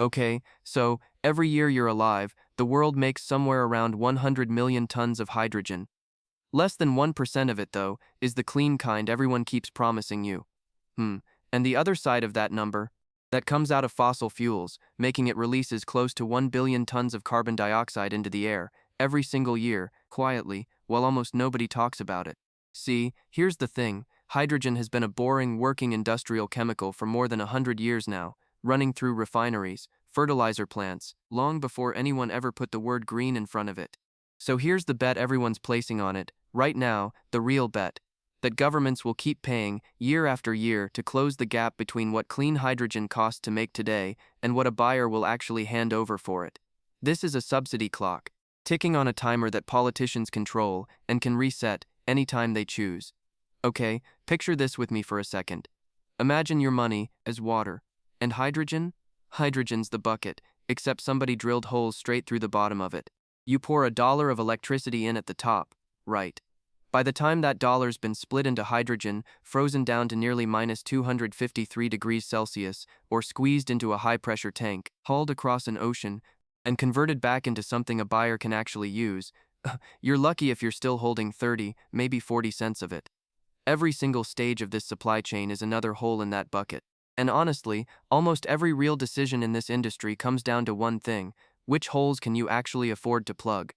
Okay, so every year you're alive, the world makes somewhere around 100 million tons of hydrogen. Less than 1% of it, though, is the clean kind everyone keeps promising you. And the other side of that number, that comes out of fossil fuels, making it releases close to 1 billion tons of carbon dioxide into the air every single year, quietly, while almost nobody talks about it. See, here's the thing. Hydrogen has been a boring, working industrial chemical for more than 100 years now, running through refineries, fertilizer plants, long before anyone ever put the word green in front of it. So here's the bet everyone's placing on it, right now, the real bet. That governments will keep paying, year after year, to close the gap between what clean hydrogen costs to make today and what a buyer will actually hand over for it. This is a subsidy clock, ticking on a timer that politicians control and can reset anytime they choose. Okay, picture this with me for a second. Imagine your money as water. And hydrogen? Hydrogen's the bucket, except somebody drilled holes straight through the bottom of it. You pour $1 of electricity in at the top, right? By the time that dollar's been split into hydrogen, frozen down to nearly minus 253 degrees Celsius, or squeezed into a high-pressure tank, hauled across an ocean, and converted back into something a buyer can actually use, you're lucky if you're still holding 30, maybe 40 cents of it. Every single stage of this supply chain is another hole in that bucket. And honestly, almost every real decision in this industry comes down to one thing: which holes can you actually afford to plug?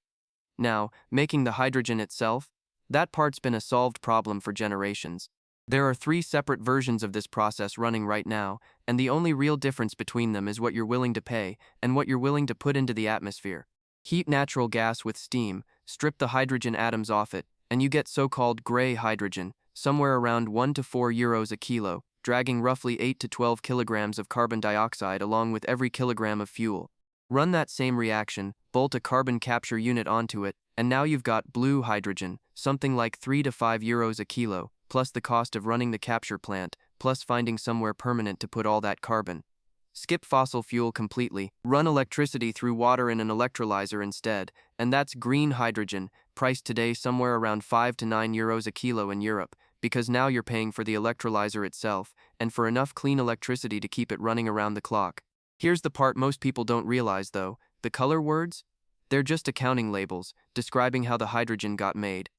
Now, making the hydrogen itself, that part's been a solved problem for generations. There are 3 separate versions of this process running right now, and the only real difference between them is what you're willing to pay and what you're willing to put into the atmosphere. Heat natural gas with steam, strip the hydrogen atoms off it, and you get so-called gray hydrogen, somewhere around 1 to 4 euros a kilo, dragging roughly 8 to 12 kilograms of carbon dioxide along with every kilogram of fuel. Run that same reaction, bolt a carbon capture unit onto it, and now you've got blue hydrogen, something like 3 to 5 euros a kilo, plus the cost of running the capture plant, plus finding somewhere permanent to put all that carbon. Skip fossil fuel completely, run electricity through water in an electrolyzer instead, and that's green hydrogen, priced today somewhere around 5 to 9 euros a kilo in Europe, because now you're paying for the electrolyzer itself, and for enough clean electricity to keep it running around the clock. Here's the part most people don't realize though: the color words? They're just accounting labels, describing how the hydrogen got made.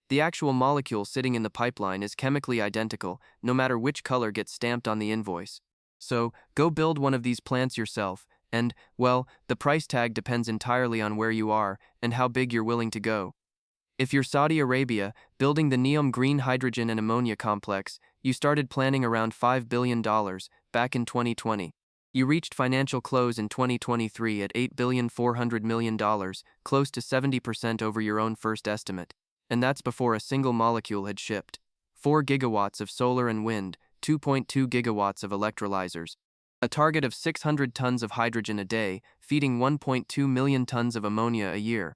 The actual molecule sitting in the pipeline is chemically identical, no matter which color gets stamped on the invoice. So, go build one of these plants yourself, and, well, the price tag depends entirely on where you are and how big you're willing to go. If you're Saudi Arabia, building the NEOM green hydrogen and ammonia complex, you started planning around $5 billion back in 2020. You reached financial close in 2023 at $8.4 billion, close to 70% over your own first estimate. And that's before a single molecule had shipped. 4 gigawatts of solar and wind, 2.2 gigawatts of electrolyzers. A target of 600 tons of hydrogen a day, feeding 1.2 million tons of ammonia a year.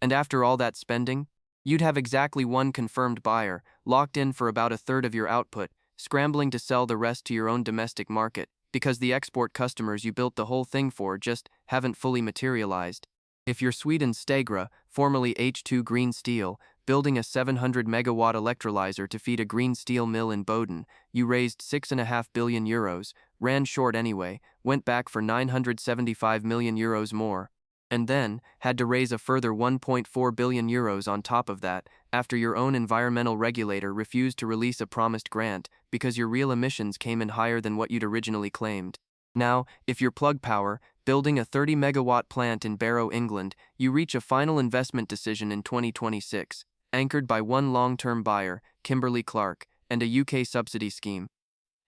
And after all that spending, you'd have exactly one confirmed buyer, locked in for about a third of your output, scrambling to sell the rest to your own domestic market, because the export customers you built the whole thing for just haven't fully materialized. If you're Sweden Stegra, formerly H2 Green Steel, building a 700 megawatt electrolyzer to feed a green steel mill in Boden, you raised 6.5 billion euros, ran short anyway, went back for 975 million euros more, and then had to raise a further 1.4 billion euros on top of that after your own environmental regulator refused to release a promised grant because your real emissions came in higher than what you'd originally claimed. Now, if you're Plug Power, building a 30 megawatt plant in Barrow, England, you reach a final investment decision in 2026, anchored by one long-term buyer, Kimberly-Clark, and a UK subsidy scheme.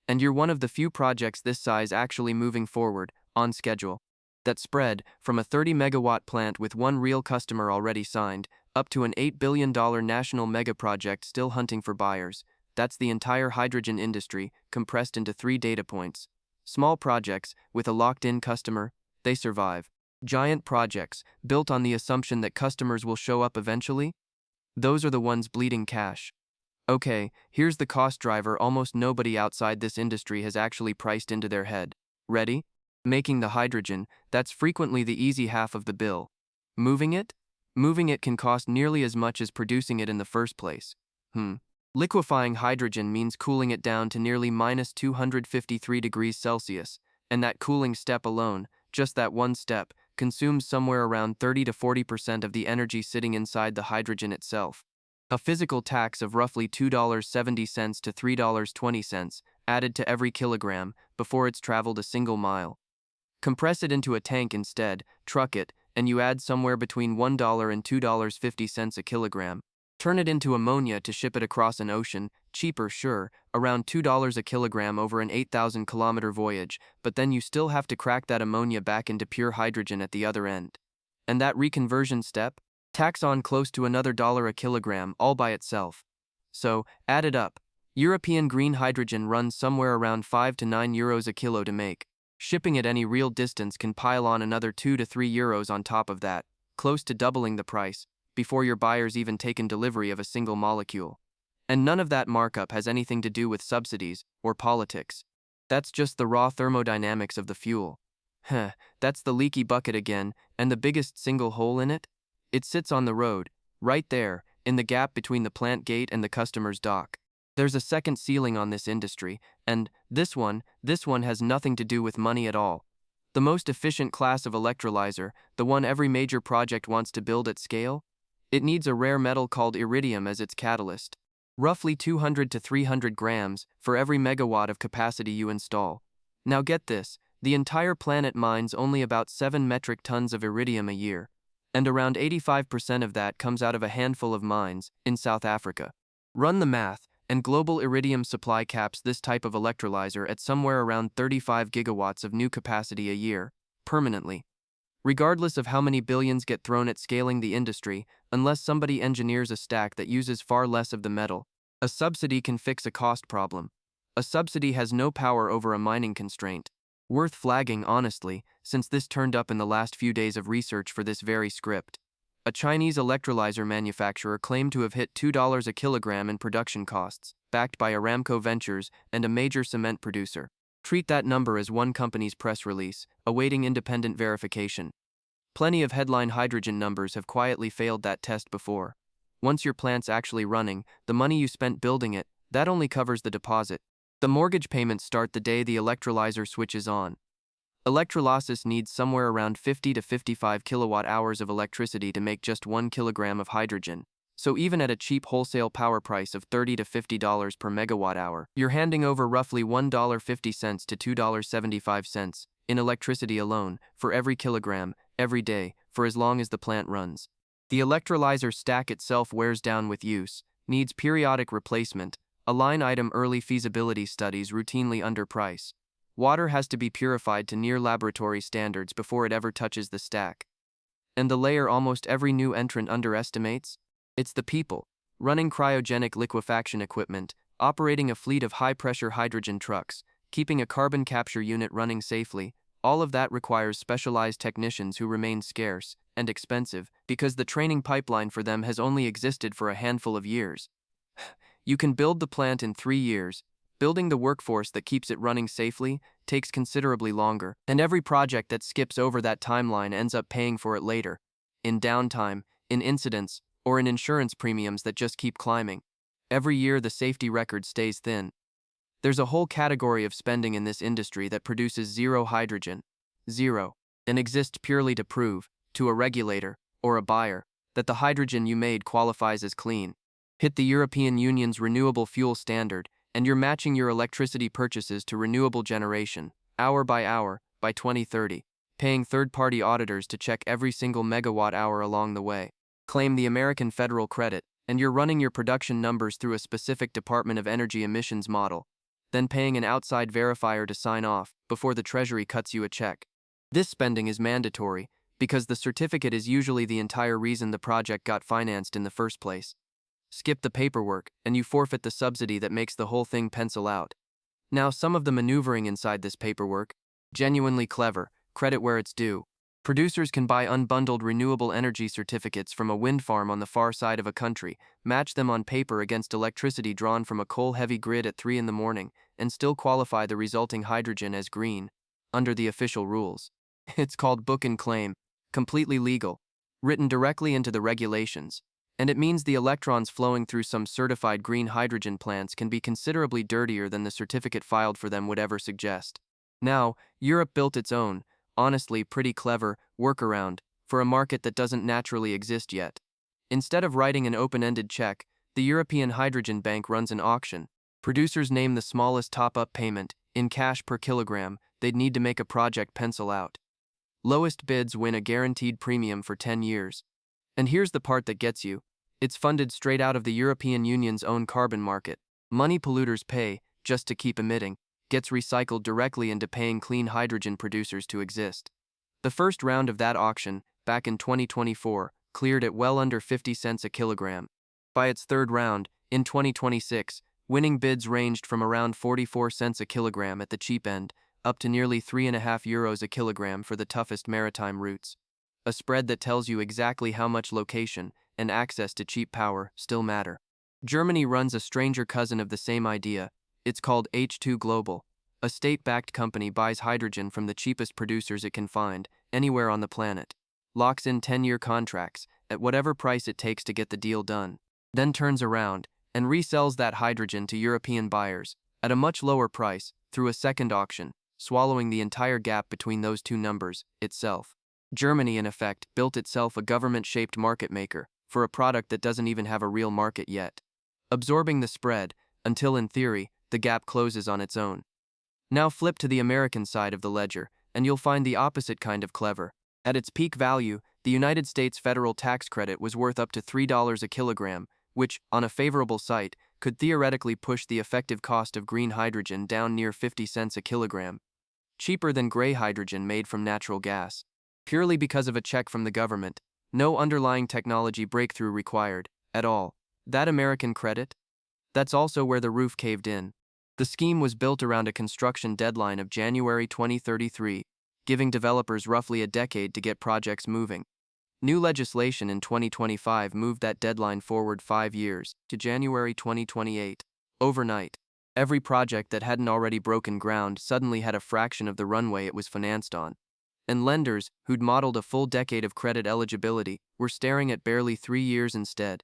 And you're one of the few projects this size actually moving forward, on schedule. That spread from a 30 megawatt plant with one real customer already signed, up to an $8 billion national mega project still hunting for buyers. That's the entire hydrogen industry, compressed into 3 data points. Small projects, with a locked-in customer, they survive. Giant projects, built on the assumption that customers will show up eventually, those are the ones bleeding cash. Okay, here's the cost driver almost nobody outside this industry has actually priced into their head. Ready? Making the hydrogen, that's frequently the easy half of the bill. Moving it? Moving it can cost nearly as much as producing it in the first place. Liquefying hydrogen means cooling it down to nearly minus 253 degrees Celsius, And that cooling step alone, just that one step, consumes somewhere around 30 to 40% of the energy sitting inside the hydrogen itself. A physical tax of roughly $2.70 to $3.20 added to every kilogram before it's traveled a single mile. Compress it into a tank instead, truck it, and you add somewhere between $1 and $2.50 a kilogram. Turn it into ammonia to ship it across an ocean, cheaper sure, around $2 a kilogram over an 8,000-kilometer voyage, but then you still have to crack that ammonia back into pure hydrogen at the other end. And that reconversion step? Tax on close to another $1 a kilogram all by itself. So, add it up. European green hydrogen runs somewhere around 5 to 9 euros a kilo to make. Shipping at any real distance can pile on another 2 to 3 euros on top of that, close to doubling the price, before your buyer's even taken delivery of a single molecule. And none of that markup has anything to do with subsidies or politics. That's just the raw thermodynamics of the fuel. That's the leaky bucket again, and the biggest single hole in it? It sits on the road, right there, in the gap between the plant gate and the customer's dock. There's a second ceiling on this industry, and this one has nothing to do with money at all. The most efficient class of electrolyzer, the one every major project wants to build at scale, it needs a rare metal called Iridium as its catalyst. Roughly 200 to 300 grams for every megawatt of capacity you install. Now get this, the entire planet mines only about 7 metric tons of iridium a year, and around 85% of that comes out of a handful of mines in South Africa. Run the math, and global iridium supply caps this type of electrolyzer at somewhere around 35 gigawatts of new capacity a year, permanently. Regardless of how many billions get thrown at scaling the industry, unless somebody engineers a stack that uses far less of the metal, a subsidy can fix a cost problem. A subsidy has no power over a mining constraint. Worth flagging, honestly, since this turned up in the last few days of research for this very script. A Chinese electrolyzer manufacturer claimed to have hit $2 a kilogram in production costs, backed by Aramco Ventures and a major cement producer. Treat that number as one company's press release, awaiting independent verification. Plenty of headline hydrogen numbers have quietly failed that test before. Once your plant's actually running, the money you spent building it, that only covers the deposit. The mortgage payments start the day the electrolyzer switches on. Electrolysis needs somewhere around 50 to 55 kilowatt hours of electricity to make just 1 kilogram of hydrogen. So even at a cheap wholesale power price of $30 to $50 per megawatt hour, you're handing over roughly $1.50 to $2.75 in electricity alone for every kilogram, every day, for as long as the plant runs. The electrolyzer stack itself wears down with use, needs periodic replacement, a line item early feasibility studies routinely underprice. Water has to be purified to near laboratory standards before it ever touches the stack. And the layer almost every new entrant underestimates? It's the people, running cryogenic liquefaction equipment, operating a fleet of high-pressure hydrogen trucks, keeping a carbon capture unit running safely. All of that requires specialized technicians who remain scarce and expensive because the training pipeline for them has only existed for a handful of years. You can build the plant in 3 years. Building the workforce that keeps it running safely takes considerably longer, and every project that skips over that timeline ends up paying for it later, in downtime, in incidents, or in insurance premiums that just keep climbing. Every year the safety record stays thin. There's a whole category of spending in this industry that produces zero hydrogen, zero, and exists purely to prove, to a regulator, or a buyer, that the hydrogen you made qualifies as clean. Hit the European Union's renewable fuel standard, and you're matching your electricity purchases to renewable generation, hour, by 2030, paying third-party auditors to check every single megawatt hour along the way. Claim the American federal credit, and you're running your production numbers through a specific Department of Energy emissions model, then paying an outside verifier to sign off before the Treasury cuts you a check. This spending is mandatory because the certificate is usually the entire reason the project got financed in the first place. Skip the paperwork, and you forfeit the subsidy that makes the whole thing pencil out. Now, some of the maneuvering inside this paperwork, genuinely clever, credit where it's due. Producers can buy unbundled renewable energy certificates from a wind farm on the far side of a country, match them on paper against electricity drawn from a coal-heavy grid at 3 in the morning, and still qualify the resulting hydrogen as green, under the official rules. It's called book and claim, completely legal, written directly into the regulations, and it means the electrons flowing through some certified green hydrogen plants can be considerably dirtier than the certificate filed for them would ever suggest. Now, Europe built its own, honestly pretty clever, workaround for a market that doesn't naturally exist yet. Instead of writing an open-ended check, the European Hydrogen Bank runs an auction. Producers name the smallest top-up payment, in cash per kilogram, they'd need to make a project pencil out. Lowest bids win a guaranteed premium for 10 years. And here's the part that gets you. It's funded straight out of the European Union's own carbon market. Money polluters pay, just to keep emitting, gets recycled directly into paying clean hydrogen producers to exist. The first round of that auction, back in 2024, cleared at well under 50 cents a kilogram. By its third round, in 2026, winning bids ranged from around 44 cents a kilogram at the cheap end, up to nearly €3.5 a kilogram for the toughest maritime routes. A spread that tells you exactly how much location and access to cheap power still matter. Germany runs a stranger cousin of the same idea. It's called H2 Global. A state-backed company buys hydrogen from the cheapest producers it can find, anywhere on the planet. Locks in 10-year contracts, at whatever price it takes to get the deal done. Then turns around and resells that hydrogen to European buyers, at a much lower price, through a second auction, swallowing the entire gap between those two numbers, itself. Germany, in effect, built itself a government-shaped market maker, for a product that doesn't even have a real market yet. Absorbing the spread, until in theory, the gap closes on its own. Now flip to the American side of the ledger, and you'll find the opposite kind of clever. At its peak value, the United States federal tax credit was worth up to $3 a kilogram, which, on a favorable site, could theoretically push the effective cost of green hydrogen down near 50 cents a kilogram. Cheaper than gray hydrogen made from natural gas. Purely because of a check from the government. No underlying technology breakthrough required, at all. That American credit? That's also where the roof caved in. The scheme was built around a construction deadline of January 2033, giving developers roughly a decade to get projects moving. New legislation in 2025 moved that deadline forward 5 years, to January 2028. Overnight, every project that hadn't already broken ground suddenly had a fraction of the runway it was financed on. And lenders, who'd modeled a full decade of credit eligibility, were staring at barely 3 years instead.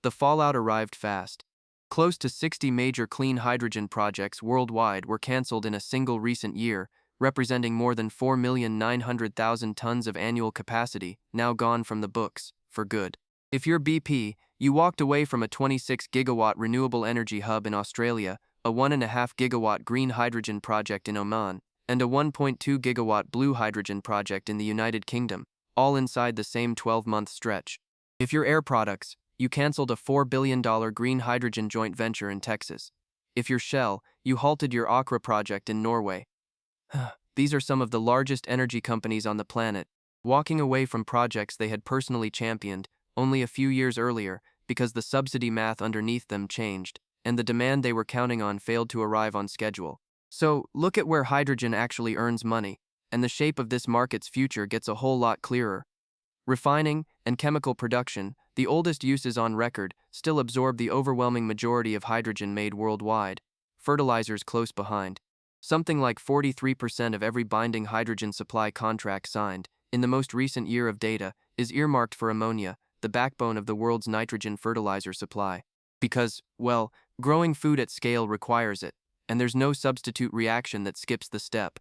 The fallout arrived fast. Close to 60 major clean hydrogen projects worldwide were canceled in a single recent year, representing more than 4,900,000 tons of annual capacity, now gone from the books, for good. If you're BP, you walked away from a 26-gigawatt renewable energy hub in Australia, a 1.5-gigawatt green hydrogen project in Oman, and a 1.2-gigawatt blue hydrogen project in the United Kingdom, all inside the same 12-month stretch. If you're Air Products, you canceled a $4 billion green hydrogen joint venture in Texas. If you're Shell, you halted your Akra project in Norway. These are some of the largest energy companies on the planet, walking away from projects they had personally championed only a few years earlier because the subsidy math underneath them changed, and the demand they were counting on failed to arrive on schedule. So, look at where hydrogen actually earns money, and the shape of this market's future gets a whole lot clearer. Refining and chemical production, the oldest uses on record, still absorb the overwhelming majority of hydrogen made worldwide. Fertilizers close behind. Something like 43% of every binding hydrogen supply contract signed, in the most recent year of data, is earmarked for ammonia, the backbone of the world's nitrogen fertilizer supply. Because, well, growing food at scale requires it, and there's no substitute reaction that skips the step.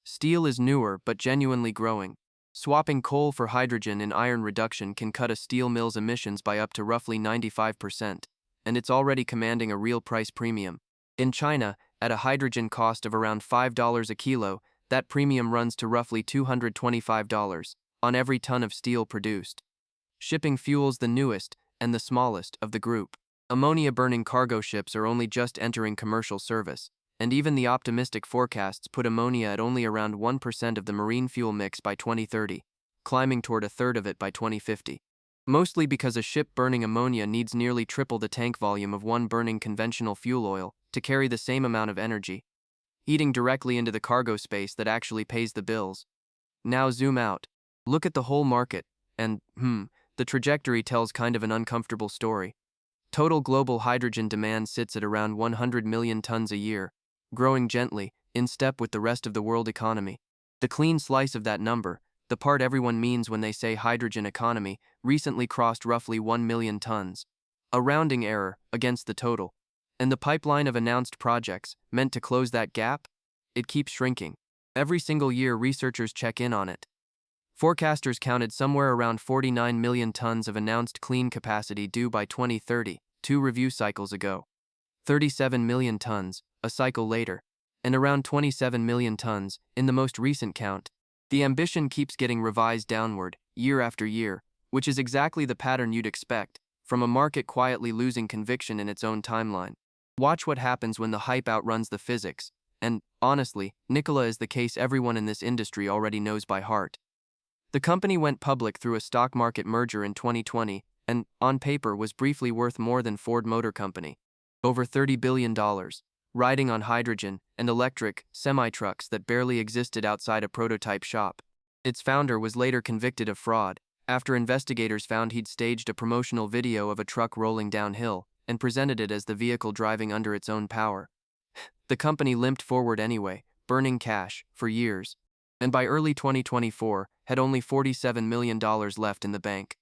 Steel is newer but genuinely growing. Swapping coal for hydrogen in iron reduction can cut a steel mill's emissions by up to roughly 95%, and it's already commanding a real price premium. In China, at a hydrogen cost of around $5 a kilo, that premium runs to roughly $225 on every ton of steel produced. Shipping fuel's the newest and the smallest of the group. Ammonia-burning cargo ships are only just entering commercial service, and even the optimistic forecasts put ammonia at only around 1% of the marine fuel mix by 2030, climbing toward a third of it by 2050. Mostly because a ship burning ammonia needs nearly triple the tank volume of one burning conventional fuel oil to carry the same amount of energy, eating directly into the cargo space that actually pays the bills. Now zoom out. Look at the whole market, and, the trajectory tells kind of an uncomfortable story. Total global hydrogen demand sits at around 100 million tons a year, growing gently, in step with the rest of the world economy. The clean slice of that number, the part everyone means when they say hydrogen economy, recently crossed roughly 1 million tons. A rounding error against the total. And the pipeline of announced projects, meant to close that gap? it keeps shrinking. Every single year, researchers check in on it. Forecasters counted somewhere around 49 million tons of announced clean capacity due by 2030, 2 review cycles ago. 37 million tons, a cycle later, and around 27 million tons in the most recent count. The ambition keeps getting revised downward, year after year, which is exactly the pattern you'd expect from a market quietly losing conviction in its own timeline. Watch what happens when the hype outruns the physics, and, honestly, Nikola is the case everyone in this industry already knows by heart. The company went public through a stock market merger in 2020 and, on paper, was briefly worth more than Ford Motor Company. Over $30 billion, riding on hydrogen and electric semi-trucks that barely existed outside a prototype shop. Its founder was later convicted of fraud after investigators found he'd staged a promotional video of a truck rolling downhill and presented it as the vehicle driving under its own power. The company limped forward anyway, burning cash for years, and by early 2024 had only $47 million left in the bank.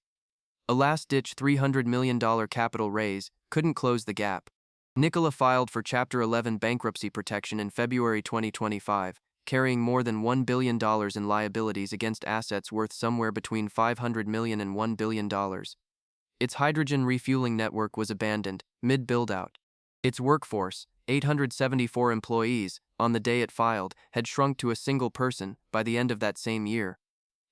A last-ditch $300 million capital raise couldn't close the gap. Nikola filed for Chapter 11 bankruptcy protection in February 2025, carrying more than $1 billion in liabilities against assets worth somewhere between $500 million and $1 billion. Its hydrogen refueling network was abandoned, mid-build-out. Its workforce, 874 employees, on the day it filed, had shrunk to a single person by the end of that same year.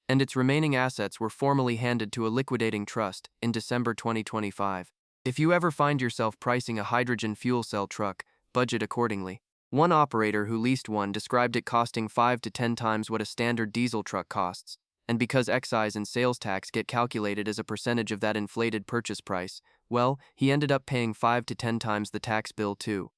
And its remaining assets were formally handed to a liquidating trust in December 2025. If you ever find yourself pricing a hydrogen fuel cell truck, budget accordingly. One operator who leased one described it costing 5 to 10 times what a standard diesel truck costs, and because excise and sales tax get calculated as a percentage of that inflated purchase price, well, he ended up paying 5 to 10 times the tax bill too.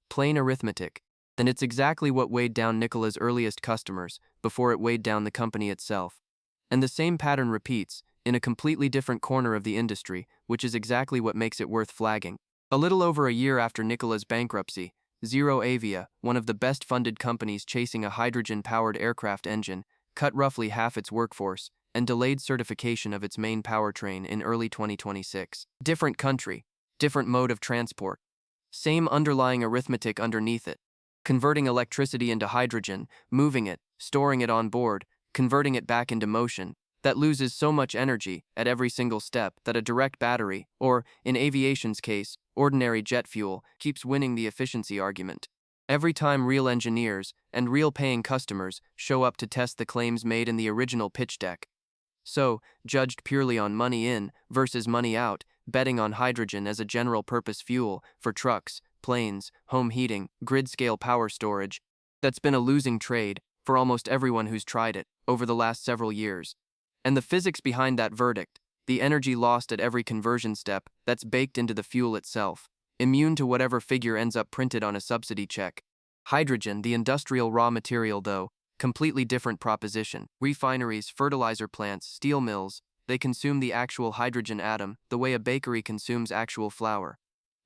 Plain arithmetic. And it's exactly what weighed down Nikola's earliest customers before it weighed down the company itself. And the same pattern repeats in a completely different corner of the industry, which is exactly what makes it worth flagging. A little over a year after Nikola's bankruptcy, ZeroAvia, one of the best-funded companies chasing a hydrogen-powered aircraft engine, cut roughly half its workforce and delayed certification of its main powertrain in early 2026. Different country, different mode of transport. Same underlying arithmetic underneath it. Converting electricity into hydrogen, moving it, storing it on board, converting it back into motion, that loses so much energy at every single step that a direct battery, or, in aviation's case, ordinary jet fuel, keeps winning the efficiency argument. Every time real engineers and real paying customers show up to test the claims made in the original pitch deck. So, judged purely on money in versus money out, betting on hydrogen as a general-purpose fuel for trucks, planes, home heating, grid-scale power storage, that's been a losing trade for almost everyone who's tried it over the last several years. And the physics behind that verdict, the energy lost at every conversion step, that's baked into the fuel itself, immune to whatever figure ends up printed on a subsidy check. Hydrogen, the industrial raw material though, completely different proposition. Refineries, fertilizer plants, steel mills, they consume the actual hydrogen atom the way a bakery consumes actual flour.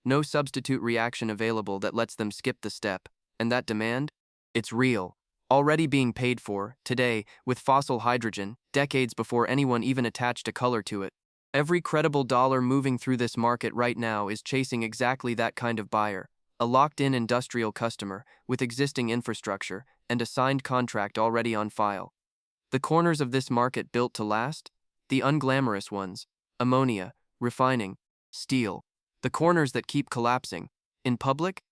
No substitute reaction available that lets them skip the step. And that demand? It's real. Already being paid for, today, with fossil hydrogen, decades before anyone even attached a color to it. Every credible dollar moving through this market right now is chasing exactly that kind of buyer, a locked-in industrial customer with existing infrastructure and a signed contract already on file. The corners of this market built to last? The unglamorous ones, ammonia, refining, steel. The corners that keep collapsing. In public?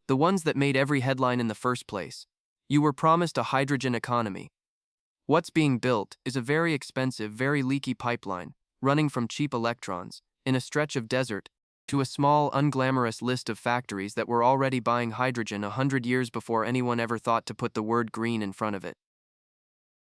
The ones that made every headline in the first place. You were promised a hydrogen economy. What's being built is a very expensive, very leaky pipeline, running from cheap electrons, in a stretch of desert, to a small, unglamorous list of factories that were already buying hydrogen 100 years before anyone ever thought to put the word green in front of it.